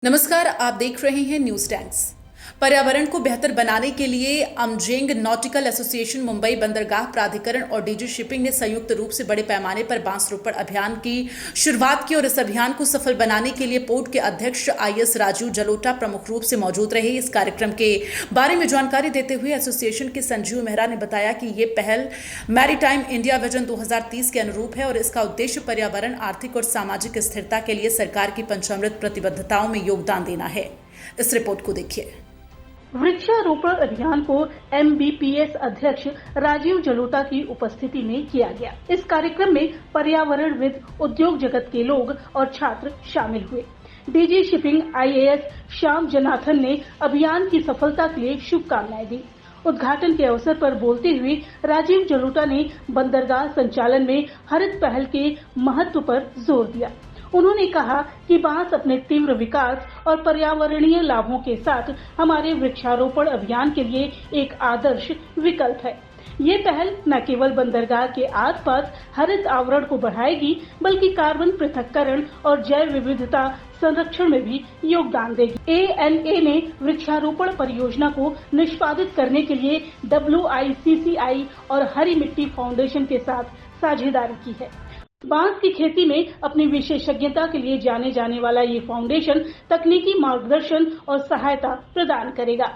नमस्कार, आप देख रहे हैं न्यूज टाइम्स। पर्यावरण को बेहतर बनाने के लिए अमजेंग नॉटिकल एसोसिएशन, मुंबई बंदरगाह प्राधिकरण और डीजी शिपिंग ने संयुक्त रूप से बड़े पैमाने पर बांस रोपण अभियान की शुरुआत की और इस अभियान को सफल बनाने के लिए पोर्ट के अध्यक्ष आईएएस राजीव जलोटा प्रमुख रूप से मौजूद रहे। इस कार्यक्रम के बारे में जानकारी देते हुए एसोसिएशन के संजीव मेहरा ने बताया कि ये पहल मैरीटाइम इंडिया विजन 2030 के अनुरूप है और इसका उद्देश्य पर्यावरण, आर्थिक और सामाजिक स्थिरता के लिए सरकार की पंचामृत प्रतिबद्धताओं में योगदान देना है। इस रिपोर्ट को देखिए। वृक्षारोपण अभियान को एमबीपीएस अध्यक्ष राजीव जलोटा की उपस्थिति में किया गया। इस कार्यक्रम में पर्यावरणविद, उद्योग जगत के लोग और छात्र शामिल हुए। DG shipping IAS Shyam Janardan ने अभियान की सफलता के लिए शुभकामनाएं दी। उद्घाटन के अवसर पर बोलते हुए राजीव जलोटा ने बंदरगाह संचालन में हरित पहल के महत्व पर जोर दिया। उन्होंने कहा कि बांस अपने तीव्र विकास और पर्यावरणीय लाभों के साथ हमारे वृक्षारोपण अभियान के लिए एक आदर्श विकल्प है। ये पहल न केवल बंदरगाह के आसपास हरित आवरण को बढ़ाएगी, बल्कि कार्बन पृथक्करण और जैव विविधता संरक्षण में भी योगदान देगी। एएनए ने वृक्षारोपण परियोजना को निष्पादित करने के लिए WICCI और हरी मिट्टी फाउंडेशन के साथ साझेदारी की है। बांस की खेती में अपनी विशेषज्ञता के लिए जाने जाने वाला ये फाउंडेशन तकनीकी मार्गदर्शन और सहायता प्रदान करेगा।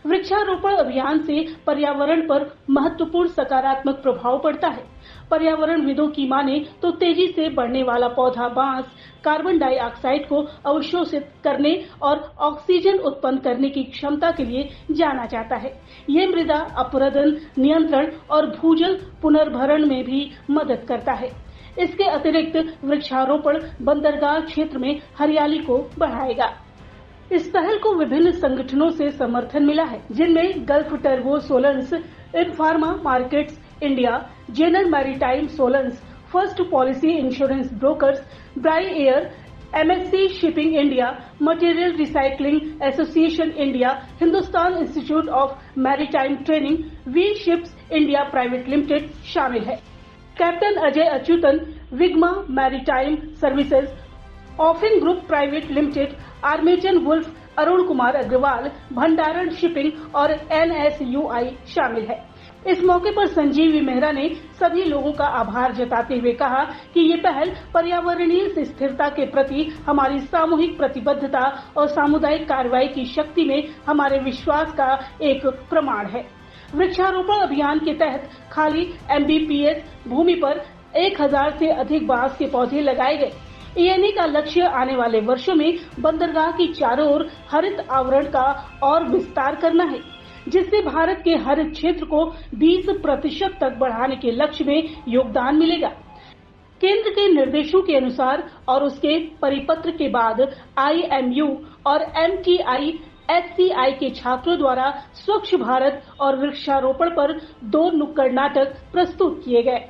वृक्षारोपण अभियान से पर्यावरण पर महत्वपूर्ण सकारात्मक प्रभाव पड़ता है। पर्यावरणविदों की माने तो तेजी से बढ़ने वाला पौधा बांस कार्बन डाइऑक्साइड को अवशोषित करने और ऑक्सीजन उत्पन्न करने की क्षमता के लिए जाना जाता है। ये मृदा अपरदन नियंत्रण और भूजल पुनर्भरण में भी मदद करता है। इसके अतिरिक्त वृक्षारोपण बंदरगाह क्षेत्र में हरियाली को बढ़ाएगा। इस पहल को विभिन्न संगठनों से समर्थन मिला है, जिनमें Gulf turbo solutions, informa markets India, जेनर maritime solutions, first policy insurance brokers, ब्राई air, MSC shipping India, material recycling association India, Hindustan institute of maritime training, V ships India private limited शामिल है। कैप्टन अजय अच्युतन, विग्मा मैरीटाइम सर्विसेज, ऑफिन group private limited, आर्मेचन Wolf, Arun Kumar Agarwal, भंडारण shipping और NSUI शामिल है। इस मौके पर संजीव मेहरा ने सभी लोगों का आभार जताते हुए कहा कि ये पहल पर्यावरणीय स्थिरता के प्रति हमारी सामूहिक प्रतिबद्धता और सामुदायिक कार्रवाई की शक्ति में हमारे विश्वास का एक प्रमाण है। वृक्षारोपण अभियान के तहत खाली एमबीपीएस भूमि पर 1000 से अधिक बांस के पौधे लगाए गए। एएनए का लक्ष्य आने वाले वर्षों में बंदरगाह की चारों ओर हरित आवरण का और विस्तार करना है, जिससे भारत के हरित क्षेत्र को 20% तक बढ़ाने के लक्ष्य में योगदान मिलेगा। केंद्र के निर्देशों के अनुसार और उसके परिपत्र के बाद IMU और MTI SCI के छात्रों द्वारा स्वच्छ भारत और वृक्षारोपण पर 2 नुक्कड़ नाटक प्रस्तुत किए गए।